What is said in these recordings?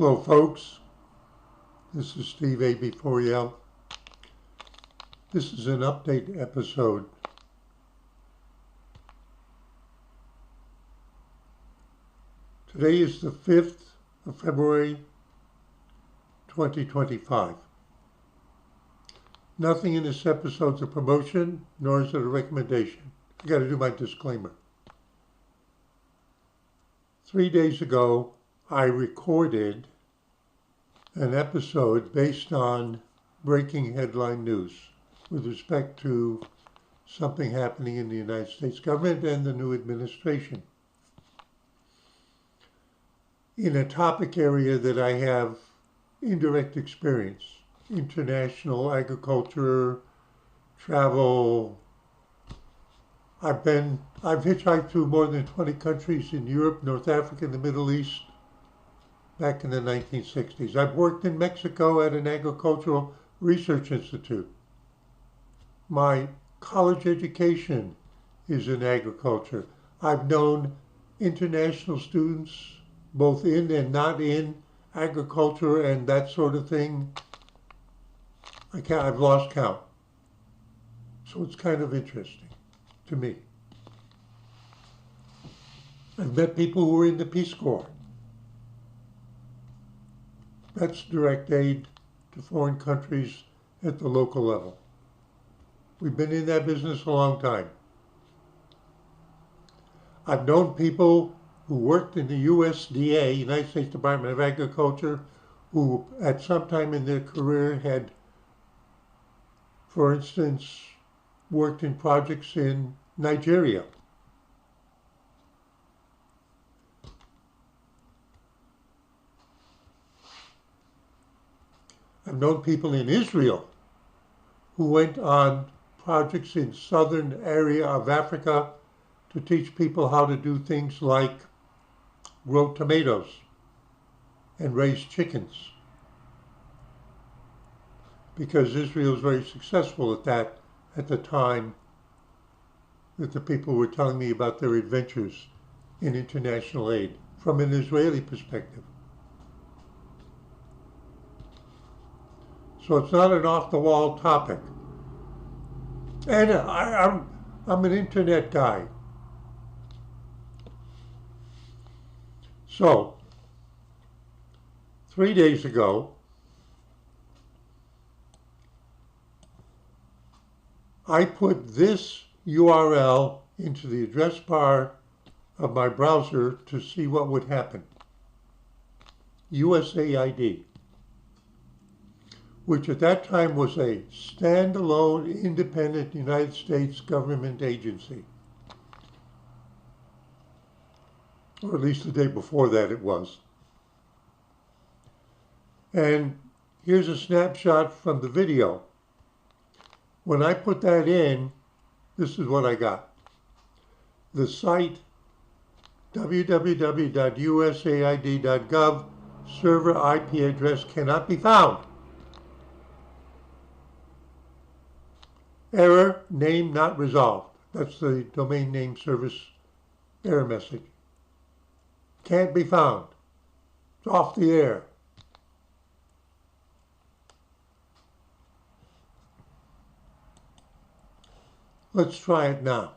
Hello folks, this is Steve A.B.4EL. This is an update episode. Today is the 5th of February 2025. Nothing in this episode is a promotion, nor is it a recommendation. I got to do my disclaimer. 3 days ago, I recorded an episode based on breaking headline news with respect to something happening in the United States government and the new administration. In a topic area that I have indirect experience, international agriculture, travel. I've hitchhiked through more than 20 countries in Europe, North Africa, and the Middle East back in the 1960s. I've worked in Mexico at an agricultural research institute. My college education is in agriculture. I've known international students, both in and not in agriculture and that sort of thing. I've lost count. So it's kind of interesting to me. I've met people who were in the Peace Corps. That's direct aid to foreign countries at the local level. We've been in that business a long time. I've known people who worked in the USDA, United States Department of Agriculture, who at some time in their career had, for instance, worked in projects in Nigeria. I've known people in Israel who went on projects in southern area of Africa to teach people how to do things like grow tomatoes and raise chickens. Because Israel was very successful at that at the time that the people were telling me about their adventures in international aid from an Israeli perspective. So it's not an off-the-wall topic. And I'm an internet guy. So, 3 days ago, I put this URL into the address bar of my browser to see what would happen. USAID, which at that time was a standalone, independent United States government agency. Or at least the day before that it was. And here's a snapshot from the video. When I put that in, this is what I got. The site www.usaid.gov server IP address cannot be found. Error, name not resolved. That's the domain name service error message. Can't be found. It's off the air. Let's try it now.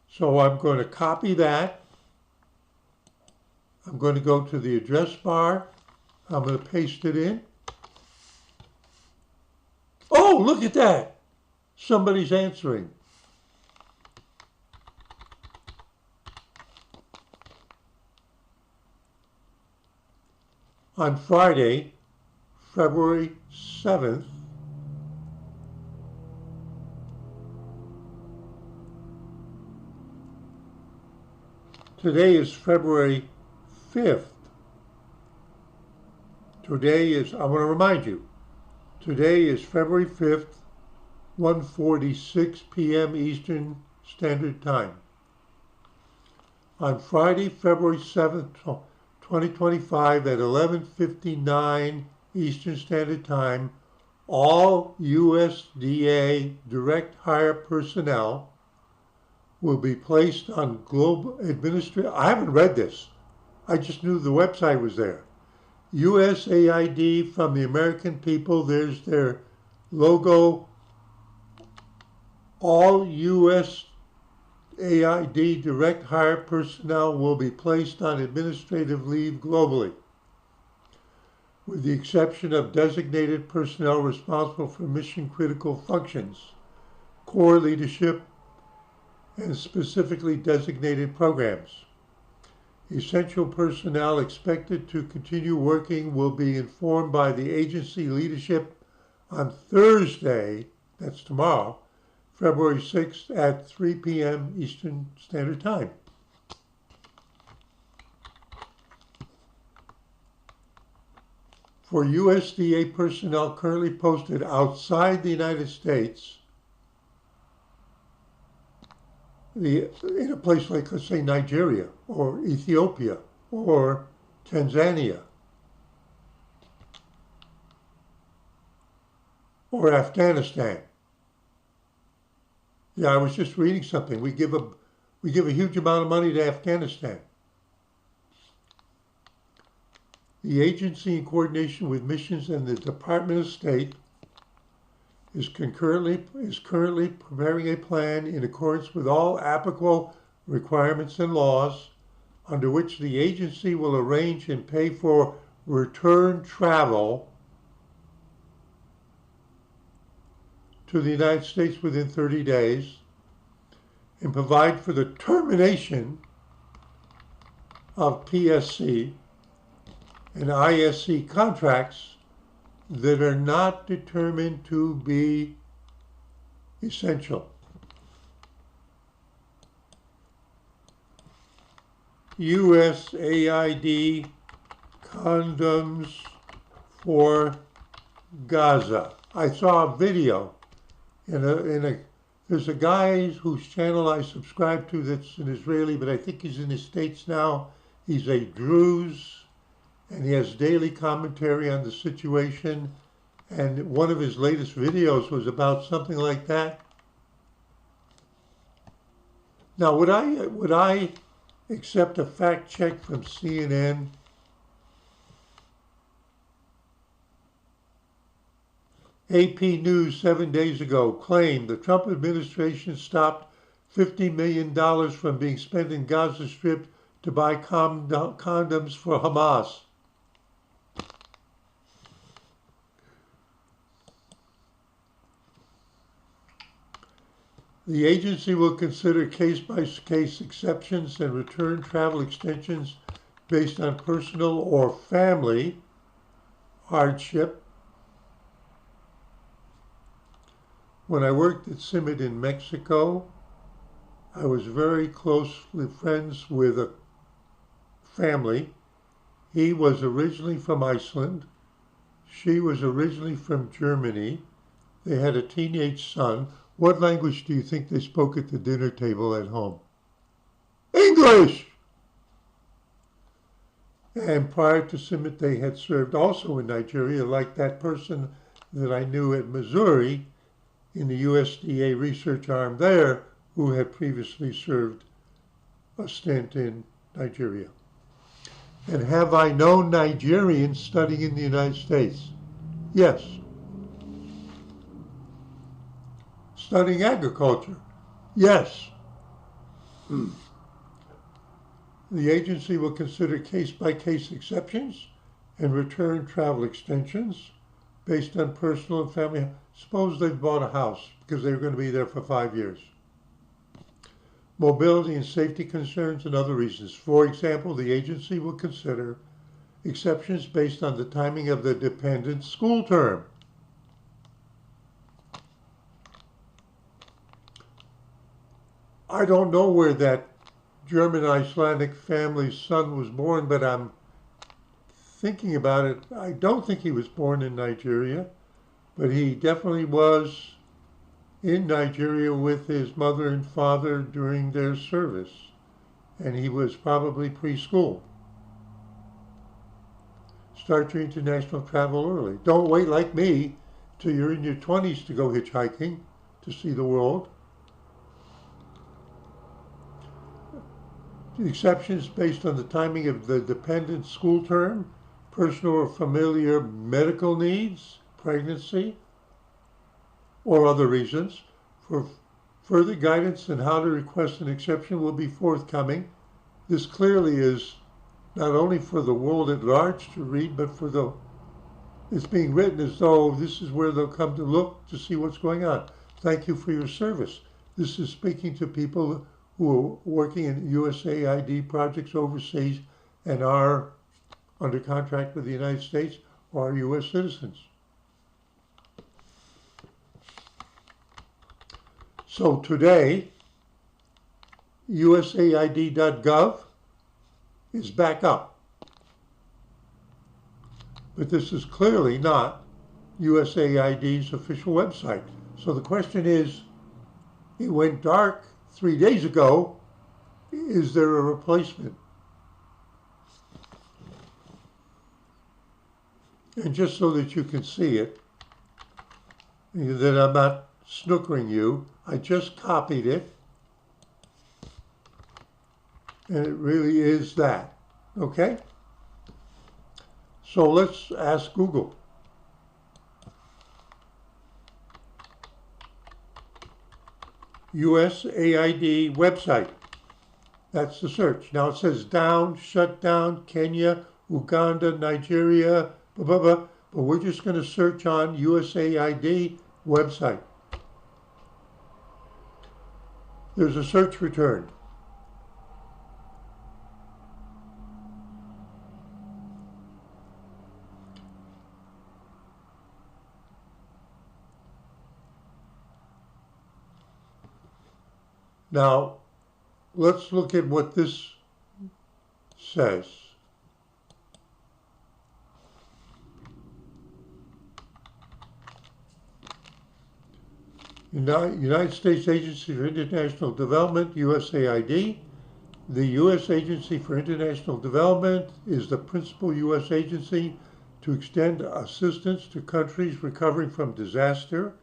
So I'm going to copy that. I'm going to go to the address bar. I'm going to paste it in. Oh, look at that. Somebody's answering. On Friday, February 7th, today is February 5th. Today is, I want to remind you, today is February 5th, 1:46 p.m. Eastern Standard Time. On Friday, February 7th, 2025 at 11:59 Eastern Standard Time, all USDA direct hire personnel will be placed on global administrative. I haven't read this. I just knew the website was there. USAID, from the American people. There's their logo. All USAID direct hire personnel will be placed on administrative leave globally, with the exception of designated personnel responsible for mission-critical functions, core leadership, and specifically designated programs. Essential personnel expected to continue working will be informed by the agency leadership on Thursday, that's tomorrow, February 6th at 3 p.m. Eastern Standard Time. For USDA personnel currently posted outside the United States, in a place like, let's say, Nigeria or Ethiopia or Tanzania or Afghanistan. Yeah, I was just reading something. We give a huge amount of money to Afghanistan. The agency, in coordination with missions and the Department of State, is currently preparing a plan in accordance with all applicable requirements and laws, under which the agency will arrange and pay for return travel to the United States within 30 days and provide for the termination of PSC and ISC contracts that are not determined to be essential. USAID condoms for Gaza. I saw a video there's a guy whose channel I subscribe to that's an Israeli, but I think he's in the States now. He's a Druze, and he has daily commentary on the situation. And one of his latest videos was about something like that. Now, would I accept a fact check from CNN? AP News 7 days ago claimed the Trump administration stopped $50 million from being spent in Gaza Strip to buy condoms for Hamas. The agency will consider case-by-case exceptions and return travel extensions based on personal or family hardship. When I worked at CIMIT in Mexico, I was very closely friends with a family. He was originally from Iceland. She was originally from Germany. They had a teenage son. What language do you think they spoke at the dinner table at home? English! And prior to CIMIT, they had served also in Nigeria, like that person that I knew at Missouri in the USDA research arm there, who had previously served a stint in Nigeria. And have I known Nigerians studying in the United States? Yes. Studying agriculture? Yes. The agency will consider case-by-case exceptions and return travel extensions based on personal and family. Suppose they've bought a house because they're going to be there for 5 years. Mobility and safety concerns and other reasons. For example, the agency will consider exceptions based on the timing of the dependent's school term. I don't know where that German Icelandic family's son was born, but I'm thinking about it. I don't think he was born in Nigeria, but he definitely was in Nigeria with his mother and father during their service, and he was probably preschool. Start your international travel early. Don't wait like me till you're in your 20s to go hitchhiking to see the world. exceptions based on the timing of the dependent school term, personal or familiar medical needs, pregnancy, or other reasons. For further guidance on how to request an exception will be forthcoming. This clearly is not only for the world at large to read, but it's being written as though this is where they'll come to look to see what's going on. Thank you for your service. This is speaking to people who are working in USAID projects overseas and are under contract with the United States or are U.S. citizens. So today, USAID.gov is back up. But this is clearly not USAID's official website. So the question is, it went dark 3 days ago. Is there a replacement? And just so that you can see it, that I'm not snookering you, I just copied it. And it really is that. Okay? So let's ask Google. USAID website. That's the search. Now it says down, shut down, Kenya, Uganda, Nigeria, blah, blah, blah. But we're just going to search on USAID website. There's a search return. Now, let's look at what this says. United States Agency for International Development, USAID. The U.S. Agency for International Development is the principal U.S. agency to extend assistance to countries recovering from disaster,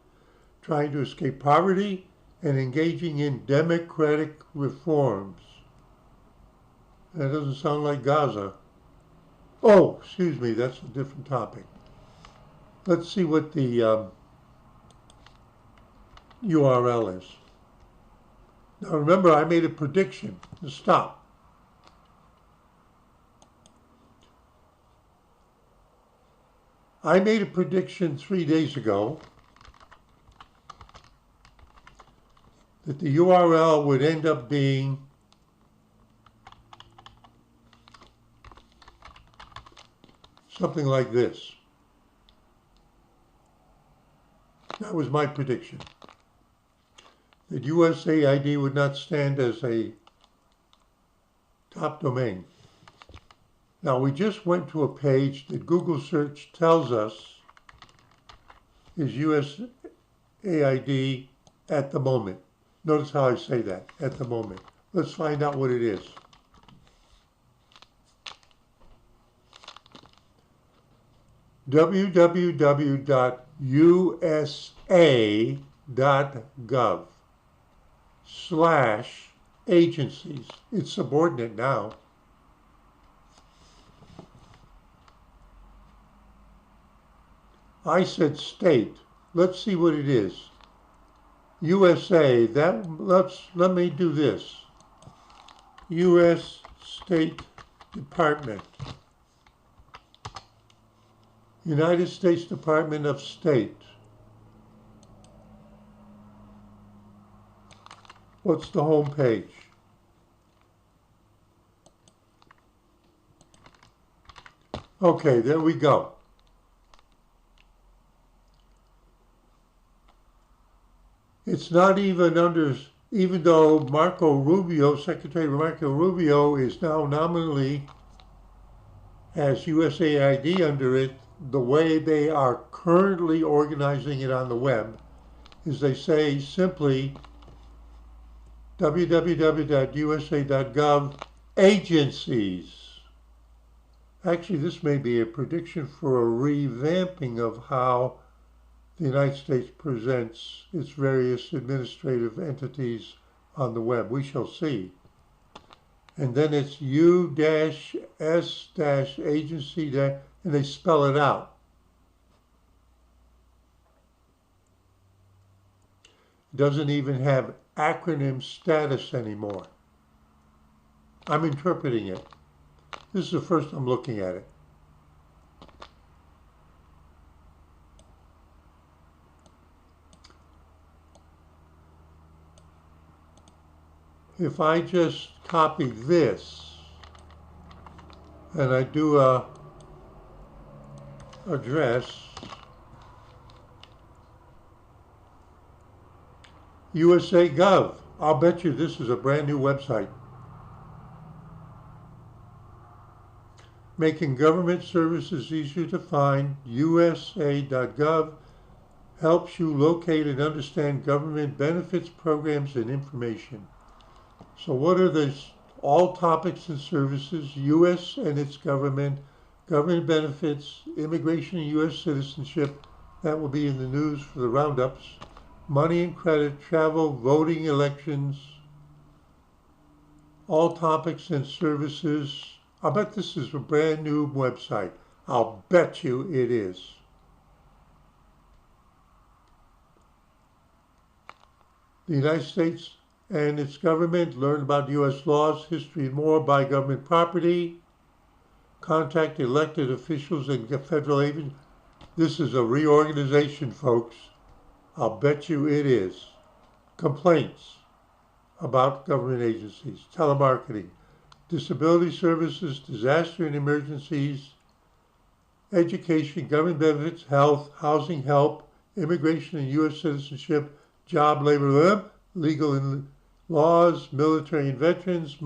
trying to escape poverty, and engaging in democratic reforms. That doesn't sound like Gaza. Oh, excuse me, that's a different topic. Let's see what the URL is. Now remember, I made a prediction. Stop. I made a prediction 3 days ago that the URL would end up being something like this. That was my prediction. That USAID would not stand as a top domain. Now we just went to a page that Google search tells us is USAID at the moment. Notice how I say that, at the moment. Let's find out what it is. www.usa.gov/agencies. It's subordinate now. I said state. Let's see what it is. USA, let me do this. U.S. State Department. United States Department of State. What's the home page? Okay, there we go. It's not even under, even though Marco Rubio, Secretary Marco Rubio is now nominally has USAID under it, the way they are currently organizing it on the web is they say simply www.usa.gov agencies. Actually, this may be a prediction for a revamping of how the United States presents its various administrative entities on the web. We shall see. and then it's U-S-agency, and they spell it out. It doesn't even have acronym status anymore. I'm interpreting it. This is the first I'm looking at it. If I just copy this and I do a address, USA.gov, I'll bet you this is a brand new website. Making government services easier to find, USA.gov helps you locate and understand government benefits, programs, and information. So what are these? All topics and services, U.S. and its government, government benefits, immigration and U.S. citizenship. That will be in the news for the roundups. Money and credit, travel, voting, elections. All topics and services. I bet this is a brand new website. I'll bet you it is. The United States and its government, learn about U.S. laws, history, and more, buy government property, contact elected officials and federal agents. This is a reorganization, folks. I'll bet you it is. Complaints about government agencies, telemarketing, disability services, disaster and emergencies, education, government benefits, health, housing help, immigration and U.S. citizenship, job, labor, legal and laws, military and veterans.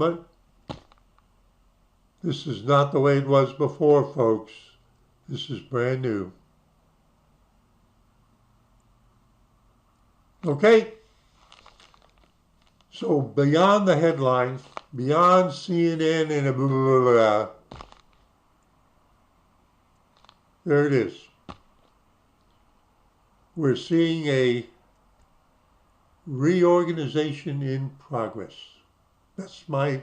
This is not the way it was before, folks. This is brand new. Okay? So beyond the headlines, beyond CNN and blah, blah, blah, blah, there it is. We're seeing a reorganization in progress. That's my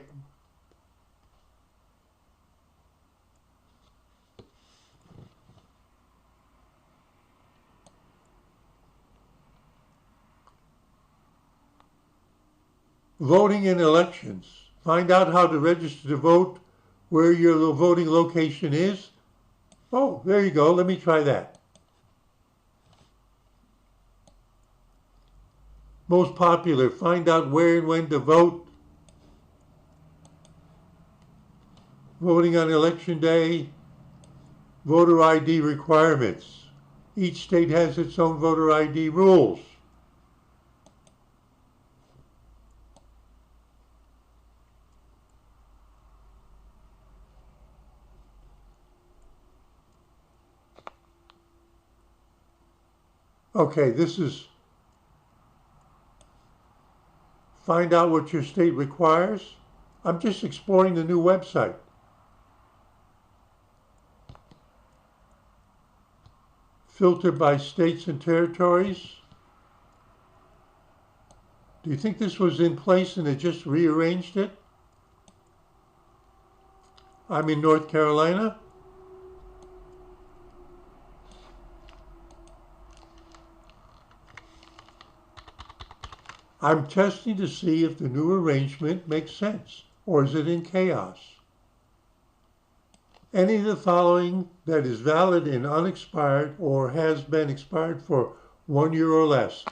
voting in elections. Find out how to register to vote, where your voting location is. Oh, there you go. Let me try that. Most popular, find out where and when to vote. Voting on election day. Voter ID requirements. Each state has its own voter ID rules. Okay, this is find out what your state requires. I'm just exploring the new website. Filter by states and territories. Do you think this was in place and they just rearranged it? I'm in North Carolina. I'm testing to see if the new arrangement makes sense, or is it in chaos? Any of the following that is valid and unexpired or has been expired for 1 year or less.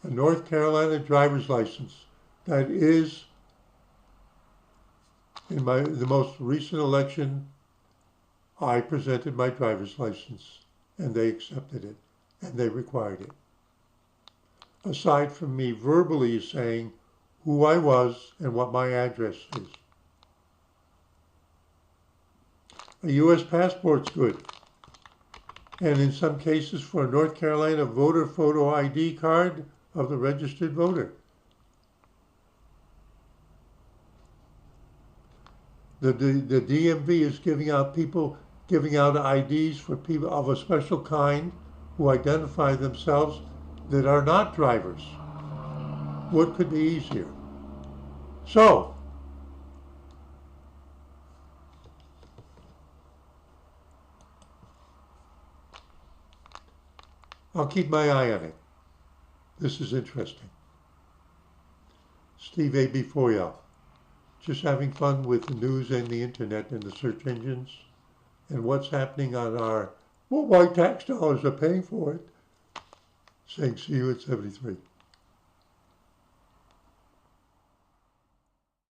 A North Carolina driver's license that is in the most recent election. I presented my driver's license and they accepted it and they required it. Aside from me verbally saying who I was and what my address is. A U.S. passport's good. And in some cases for a North Carolina voter photo ID card of the registered voter. The DMV is giving out IDs for people of a special kind who identify themselves that are not drivers. What could be easier? So, I'll keep my eye on it. This is interesting. Steve A.B. Foyal. Just having fun with the news and the internet and the search engines and what's happening on our, well, my tax dollars are paying for it. Saying see you at 73.